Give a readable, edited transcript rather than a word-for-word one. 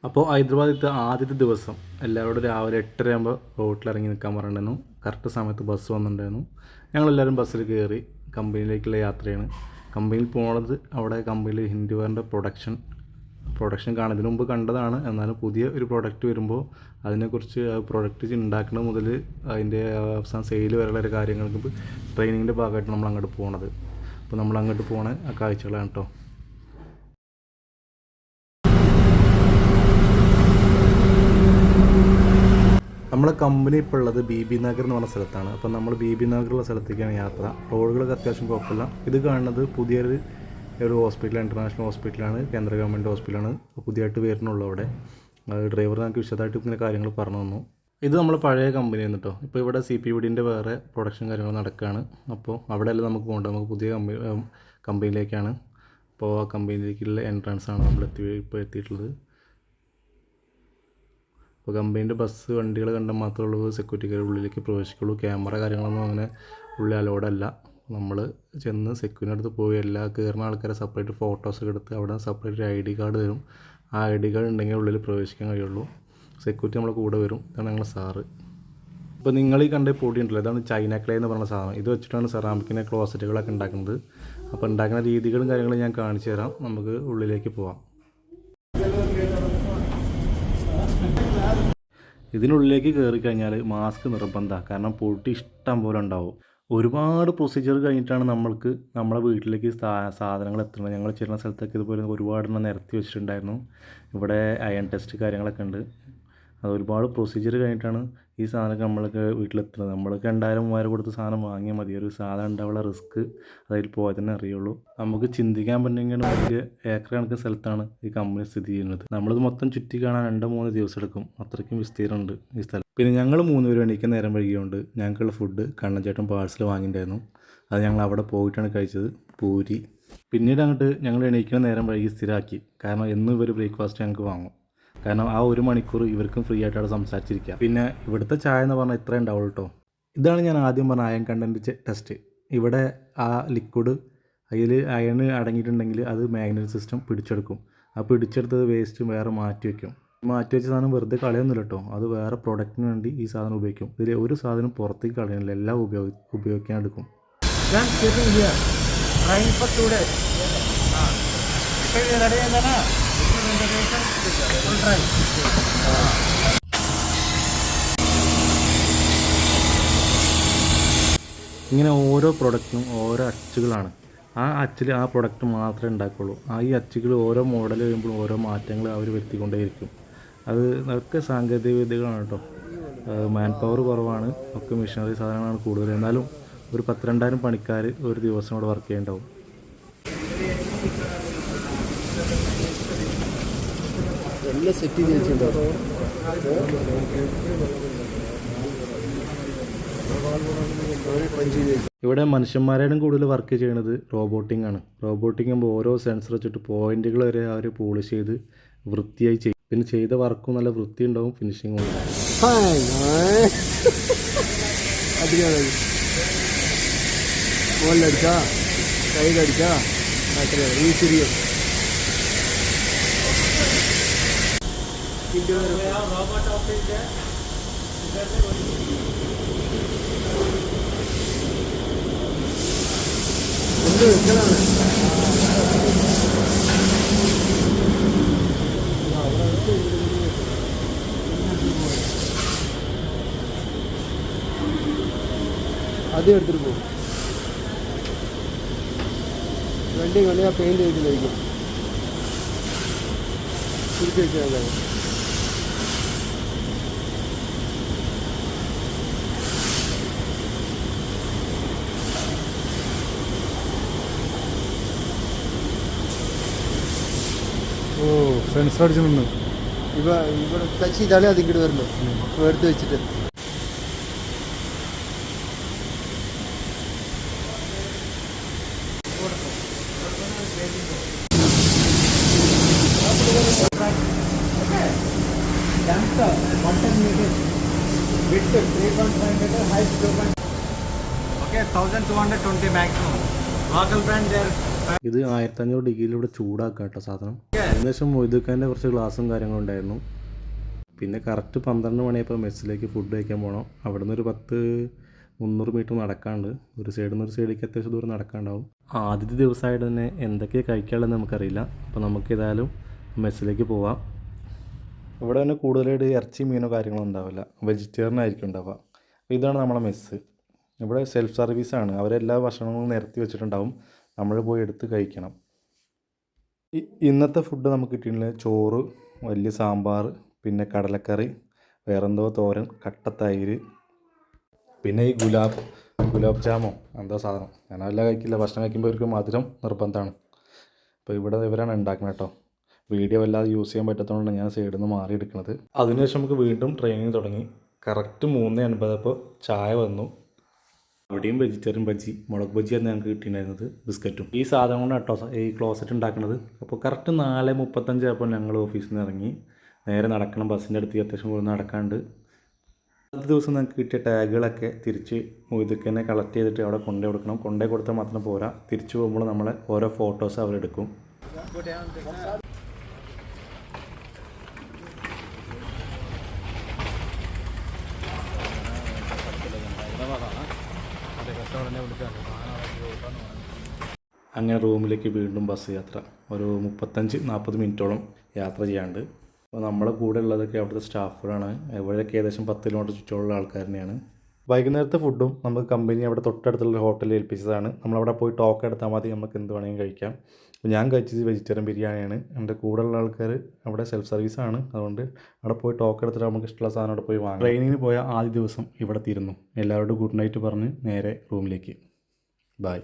അപ്പോൾ ഹൈദരാബാദിലത്തെ ആദ്യത്തെ ദിവസം എല്ലാവരോടും രാവിലെ 8:30 ആകുമ്പോൾ റോട്ടിലിറങ്ങി നിൽക്കാൻ പറഞ്ഞിട്ടുണ്ടായിരുന്നു. കറക്റ്റ് സമയത്ത് ബസ് വന്നിട്ടുണ്ടായിരുന്നു. ഞങ്ങളെല്ലാവരും ബസ്സിൽ കയറി കമ്പനിയിലേക്കുള്ള യാത്രയാണ്. കമ്പനിയിൽ പോണത് അവിടെ കമ്പനിയിൽ ഹിൻഡുവെയറിൻ്റെ പ്രൊഡക്ഷൻ കാണുന്നതിന് മുമ്പ് കണ്ടതാണ്. എന്നാലും പുതിയ ഒരു പ്രൊഡക്റ്റ് വരുമ്പോൾ അതിനെക്കുറിച്ച് ആ പ്രൊഡക്റ്റ് ഉണ്ടാക്കുന്നത് മുതൽ അതിൻ്റെ അവസാനം സെയിൽ വരെയുള്ള ഒരു കാര്യങ്ങൾക്ക് ട്രെയിനിങ്ങിൻ്റെ ഭാഗമായിട്ട് നമ്മൾ അങ്ങോട്ട് പോകണത്. അപ്പോൾ നമ്മൾ അങ്ങോട്ട് പോകണ ആ കാഴ്ചകളാണ് കേട്ടോ. നമ്മളെ കമ്പനി ഇപ്പോൾ ഉള്ളത് ബീബി നഗർ എന്ന് പറഞ്ഞ സ്ഥലത്താണ്. അപ്പോൾ നമ്മൾ ബീബി നഗറുള്ള സ്ഥലത്തേക്കാണ് യാത്ര. റോഡുകളൊക്കെ അത്യാവശ്യം കുഴപ്പമില്ല. ഇത് കാണുന്നത് പുതിയൊരു ഹോസ്പിറ്റൽ, ഇൻ്റർനാഷണൽ ഹോസ്പിറ്റലാണ്, കേന്ദ്ര ഗവൺമെൻറ് ഹോസ്പിറ്റലാണ്. പുതിയതായിട്ട് വരുന്നുള്ളൂ അവിടെ. ഡ്രൈവർ നമുക്ക് വിശദമായിട്ട് ഇങ്ങനെ കാര്യങ്ങൾ പറഞ്ഞു തന്നു. ഇത് നമ്മൾ പഴയ കമ്പനിയാണ് കേട്ടോ. ഇപ്പോൾ ഇവിടെ CPVDൻ്റെ വേറെ പ്രൊഡക്ഷൻ കാര്യങ്ങൾ നടക്കുകയാണ്. അപ്പോൾ അവിടെയല്ല നമുക്ക് പോകേണ്ടത്, നമുക്ക് പുതിയ കമ്പനിയിലേക്കാണ്. അപ്പോൾ ആ കമ്പനിയിലേക്കുള്ള എൻട്രൻസാണ് നമ്മൾ ഇപ്പോൾ എത്തിയിട്ടുള്ളത്. അപ്പോൾ കമ്പനീൻ്റെ ബസ് വണ്ടികൾ കണ്ടാൽ മാത്രമേ ഉള്ളൂ സെക്യൂരിറ്റിക്കാർ ഉള്ളിലേക്ക് പ്രവേശിക്കുള്ളൂ. ക്യാമറ കാര്യങ്ങളൊന്നും അങ്ങനെ ഉള്ളിൽ അലോഡല്ല. നമ്മൾ ചെന്ന് സെക്യൂരിറ്റിൻ്റെ അടുത്ത് പോയി എല്ലാ കയറുന്ന ആൾക്കാരെ സെപ്പറേറ്റ് ഫോട്ടോസൊക്കെ എടുത്ത് അവിടെ സെപ്പറേറ്റ് ID കാർഡ് തരും. ആ ID കാർഡ് ഉണ്ടെങ്കിൽ ഉള്ളിൽ പ്രവേശിക്കാൻ കഴിയുള്ളൂ. സെക്യൂരിറ്റി നമ്മളെ കൂടെ വരും. ഇതാണ് ഞങ്ങളെ സാറ്. ഇപ്പോൾ നിങ്ങൾ ഈ കണ്ട പൊടി ഉണ്ടല്ലോ, ഇതാണ് ചൈന ക്ലേ എന്ന് പറഞ്ഞ സാധനം. ഇത് വെച്ചിട്ടാണ് സെറാമിക്കിൻ്റെ ക്ലോസറ്റുകളൊക്കെ ഉണ്ടാക്കുന്നത്. അപ്പോൾ ഉണ്ടാക്കുന്ന രീതികളും കാര്യങ്ങളും ഞാൻ കാണിച്ചു തരാം. നമുക്ക് ഉള്ളിലേക്ക് പോവാം. ഇതിനുള്ളിലേക്ക് കയറി കഴിഞ്ഞാൽ മാസ്ക് നിർബന്ധമാണ്. കാരണം പൊടി ഇഷ്ടം പോലെ ഉണ്ടാവും. ഒരുപാട് പ്രൊസീജിയർ കഴിഞ്ഞിട്ടാണ് നമ്മളെ വീട്ടിലേക്ക് സാധനങ്ങൾ എത്തുന്നത്. ഞങ്ങൾ ചേരുന്ന സ്ഥലത്തൊക്കെ ഇതുപോലെ ഒരുപാടെണ്ണം നിരത്തി വെച്ചിട്ടുണ്ടായിരുന്നു. ഇവിടെ അയൺ ടെസ്റ്റ് കാര്യങ്ങളൊക്കെ ഉണ്ട്. അത് ഒരുപാട് പ്രൊസീജിയർ കഴിഞ്ഞിട്ടാണ് ഈ സാധനമൊക്കെ നമ്മൾക്ക് വീട്ടിലെത്തുന്നത്. നമ്മൾക്ക് 2000-3000 കൊടുത്ത് സാധനം വാങ്ങിയാൽ മതി. ഒരു സാധനം ഉണ്ടാവുള്ള റിസ്ക് അതിൽ പോയാൽ തന്നെ അറിയുള്ളൂ. നമുക്ക് ചിന്തിക്കാൻ പറ്റുമെങ്കിൽ വലിയ ഏക്കർ കണക്കിന് സ്ഥലത്താണ് ഈ കമ്പനി സ്ഥിതി ചെയ്യുന്നത്. നമ്മളിത് മൊത്തം ചുറ്റി കാണാൻ 2-3 ദിവസം എടുക്കും. അത്രയ്ക്കും വിസ്തീർണ്ണമുണ്ട് ഈ സ്ഥലം. പിന്നെ ഞങ്ങൾ 3 പേരും എണീക്കാൻ നേരം വൈകിയുണ്ട് ഞങ്ങൾക്കുള്ള ഫുഡ് കണ്ണൻചേട്ടൻ പാഴ്സൽ വാങ്ങിയിട്ടുണ്ടായിരുന്നു. അത് ഞങ്ങൾ അവിടെ പോയിട്ടാണ് കഴിച്ചത്, പൂരി. പിന്നീട് അങ്ങോട്ട് ഞങ്ങൾ എണീക്കുന്ന നേരം വൈകി സ്ഥിരമാക്കി. കാരണം എന്നും ഇവർ ബ്രേക്ക്ഫാസ്റ്റ് ഞങ്ങൾക്ക് വാങ്ങും. കാരണം ആ 1 മണിക്കൂർ ഇവർക്കും ഫ്രീ ആയിട്ട് അവിടെ സംസാരിച്ചിരിക്കുക. പിന്നെ ഇവിടുത്തെ ചായ എന്ന് പറഞ്ഞാൽ ഇത്രയും ഉണ്ടാവുള്ളൂ കേട്ടോ. ഇതാണ് ഞാൻ ആദ്യം പറഞ്ഞ അയൺ കണ്ടൻറ്റ് ടെസ്റ്റ്. ഇവിടെ ആ ലിക്വിഡ് അതിൽ അയൺ അടങ്ങിയിട്ടുണ്ടെങ്കിൽ അത് മാഗ്നറ്റിക് സിസ്റ്റം പിടിച്ചെടുക്കും. ആ പിടിച്ചെടുത്തത് വേസ്റ്റ് വേറെ മാറ്റി വയ്ക്കും. മാറ്റി വെച്ച സാധനം വെറുതെ കളയൊന്നുമില്ല കേട്ടോ. അത് വേറെ പ്രൊഡക്റ്റിന് വേണ്ടി ഈ സാധനം ഉപയോഗിക്കും. ഇതിൽ ഒരു സാധനം പുറത്തേക്ക് കളയണില്ല, എല്ലാം ഉപയോഗിക്കാൻ എടുക്കും. ഇങ്ങനെ ഓരോ പ്രൊഡക്റ്റിനും ഓരോ അച്ചുകളാണ്. ആ അച്ചിൽ ആ പ്രൊഡക്റ്റ് മാത്രമേ ഉണ്ടാക്കുള്ളൂ. ഈ അച്ചുകൾ ഓരോ മോഡൽ വരുമ്പോൾ ഓരോ മാറ്റങ്ങൾ അവർ വരുത്തിക്കൊണ്ടേയിരിക്കും. അതൊക്കെ സാങ്കേതിക വിദ്യകളാണ് കേട്ടോ. മാൻ പവർ കുറവാണ്, ഒക്കെ മെഷീനറി സാധനങ്ങളാണ് കൂടുതൽ. എന്നാലും ഒരു 10-2000 പണിക്കാർ ഒരു ദിവസം ഇവിടെ വർക്ക് ചെയ്യുന്നുണ്ടാവും. ഇവിടെ മനുഷ്യന്മാരോടും കൂടുതൽ വർക്ക് ചെയ്യണത് റോബോട്ടിംഗ് ആണ്. റോബോട്ടിംഗ് ആകുമ്പോൾ ഓരോ സെൻസർ വെച്ചിട്ട് പോയിന്റുകൾ വരെ അവർ പോളിഷ് ചെയ്ത് വൃത്തിയായി ചെയ്യും. പിന്നെ ചെയ്ത വർക്കും നല്ല വൃത്തി ഉണ്ടാവും, ഫിനിഷിങ്ങും ഉണ്ടാവും. അത് എടുത്തിട്ട് പോകും. വണ്ടി കൊണ്ട് ആ പെയിൻറ്റ് വെച്ചിട്ടായിരിക്കും തിരിച്ചു വെച്ചാൽ. സെൻസർ അടിച്ചിട്ടുണ്ട്. ഇവിടെ ടച്ച് ചെയ്താലേ അതിങ്ങോട്ട് വരുള്ളൂ. എടുത്ത് വെച്ചിട്ട് width 3.5 meter, height 2. Okay, 1220 maximum. Local brand there. ഇത് 1500 ഡിഗ്രിയിലൂടെ ചൂടാക്കുക കേട്ടോ സാധനം. ഏകദേശം മൊയ്തുക്കാൻ്റെ കുറച്ച് ഗ്ലാസും കാര്യങ്ങളും ഉണ്ടായിരുന്നു. പിന്നെ കറക്റ്റ് 12 മണിയായപ്പോൾ മെസ്സിലേക്ക് ഫുഡ് കഴിക്കാൻ പോകണം. അവിടെ നിന്ന് ഒരു 300 മീറ്റർ നടക്കാണ്ട്, ഒരു സൈഡിൽ നിന്ന് ഒരു സൈഡിലേക്ക് അത്യാവശ്യം ദൂരം നടക്കാണ്ടാവും. ആദ്യത്തെ ദിവസമായിട്ട് തന്നെ എന്തൊക്കെയാണ് കഴിക്കാനുള്ളതെന്ന് നമുക്കറിയില്ല. അപ്പോൾ നമുക്ക് ഏതായാലും മെസ്സിലേക്ക് പോവാം. ഇവിടെ തന്നെ കൂടുതലായിട്ട് ഇറച്ചി മീനോ കാര്യങ്ങളോ ഉണ്ടാവില്ല, വെജിറ്റേറിയൻ ആയിരിക്കും ഉണ്ടാവുക. അപ്പോൾ ഇതാണ് നമ്മളെ മെസ്സ്. ഇവിടെ സെൽഫ് സർവീസാണ്, അവരെല്ലാ ഭക്ഷണങ്ങളും നിരത്തി വെച്ചിട്ടുണ്ടാവും, നമ്മൾ പോയി എടുത്ത് കഴിക്കണം. ഇന്നത്തെ ഫുഡ് നമുക്ക് കിട്ടിയിട്ടുള്ളത് ചോറ്, വലിയ സാമ്പാർ, പിന്നെ കടലക്കറി, വേറെന്തോ തോരൻ, കട്ടത്തൈര്, പിന്നെ ഈ ഗുലാബ് ജാമോ എന്തോ സാധനം. ഞാനെല്ലാം കഴിക്കില്ല, ഭക്ഷണം കഴിക്കുമ്പോൾ ഇവർക്ക് മധുരം നിർബന്ധമാണ്. അപ്പോൾ ഇവിടെ ഇവരാണ് ഉണ്ടാക്കുന്നത് കേട്ടോ. വീഡിയോ വല്ലാതെ യൂസ് ചെയ്യാൻ പറ്റാത്തതുകൊണ്ടാണ് ഞാൻ സൈഡിൽ നിന്ന് മാറിയെടുക്കുന്നത്. അതിനുശേഷം നമുക്ക് വീണ്ടും ട്രെയിനിങ് തുടങ്ങി. കറക്റ്റ് 3:50 ചായ വന്നു. അവിടെയും വെജിറ്റേറിയൻ ബജ്ജി, മുളക് ബജ്ജിയാണ് ഞങ്ങൾക്ക് കിട്ടിയിട്ടുണ്ടായിരുന്നത്, ബിസ്ക്കറ്റും. ഈ സാധനം കൊണ്ട് കേട്ടോ ഈ ക്ലോസറ്റ് ഉണ്ടാക്കുന്നത്. അപ്പോൾ കറക്റ്റ് 4:35 ആയപ്പോൾ ഞങ്ങൾ ഓഫീസിൽ നിന്ന് ഇറങ്ങി. നേരെ നടക്കണം, ബസ്സിൻ്റെ അടുത്ത് അത്യാവശ്യം കൂടുതൽ നടക്കാണ്ട്. അടുത്ത ദിവസം ഞങ്ങൾക്ക് കിട്ടിയ ടാഗുകളൊക്കെ തിരിച്ച് മൊയ്തുക്ക് തന്നെ കളക്ട് ചെയ്തിട്ട് അവിടെ കൊണ്ടുപോയി കൊടുക്കണം. കൊണ്ടുപോയി കൊടുത്താൽ മാത്രം പോരാ, തിരിച്ചു പോകുമ്പോൾ നമ്മളെ ഓരോ ഫോട്ടോസ് അവരെടുക്കും. അങ്ങനെ റൂമിലേക്ക് വീണ്ടും ബസ് യാത്ര. ഒരു 35-40 മിനിറ്റോളം യാത്ര ചെയ്യാണ്ട്. അപ്പോൾ നമ്മളെ കൂടെ ഉള്ളതൊക്കെ അവിടുത്തെ സ്റ്റാഫുകളാണ്. ഇവിടെയൊക്കെ ഏകദേശം 10 കിലോമീറ്റർ ചുറ്റുമുള്ള ആൾക്കാർ തന്നെയാണ്. വൈകുന്നേരത്തെ ഫുഡും നമുക്ക് കമ്പനി അവിടെ തൊട്ടടുത്തുള്ള ഹോട്ടലിൽ ഏൽപ്പിച്ചതാണ്. നമ്മളവിടെ പോയി ടോക്കൺ എടുത്താൽ മതി, നമുക്ക് എന്ത് വേണമെങ്കിലും കഴിക്കാം. അപ്പോൾ ഞാൻ കഴിച്ചത് വെജിറ്റേറിയൻ ബിരിയാണിയാണ്. എൻ്റെ കൂടെയുള്ള ആൾക്കാർ അവിടെ സെൽഫ് സർവീസാണ്, അതുകൊണ്ട് അവിടെ പോയി ടോക്കൺ എടുത്തിട്ട് നമുക്ക് ഇഷ്ടമുള്ള സാധനം അവിടെ പോയി വാങ്ങാം. ട്രെയിനിങ്ങിന് പോയ ആദ്യ ദിവസം ഇവിടെ തീരുന്നു. എല്ലാവരോടും ഗുഡ് നൈറ്റ് പറഞ്ഞ് നേരെ റൂമിലേക്ക്. ബൈ.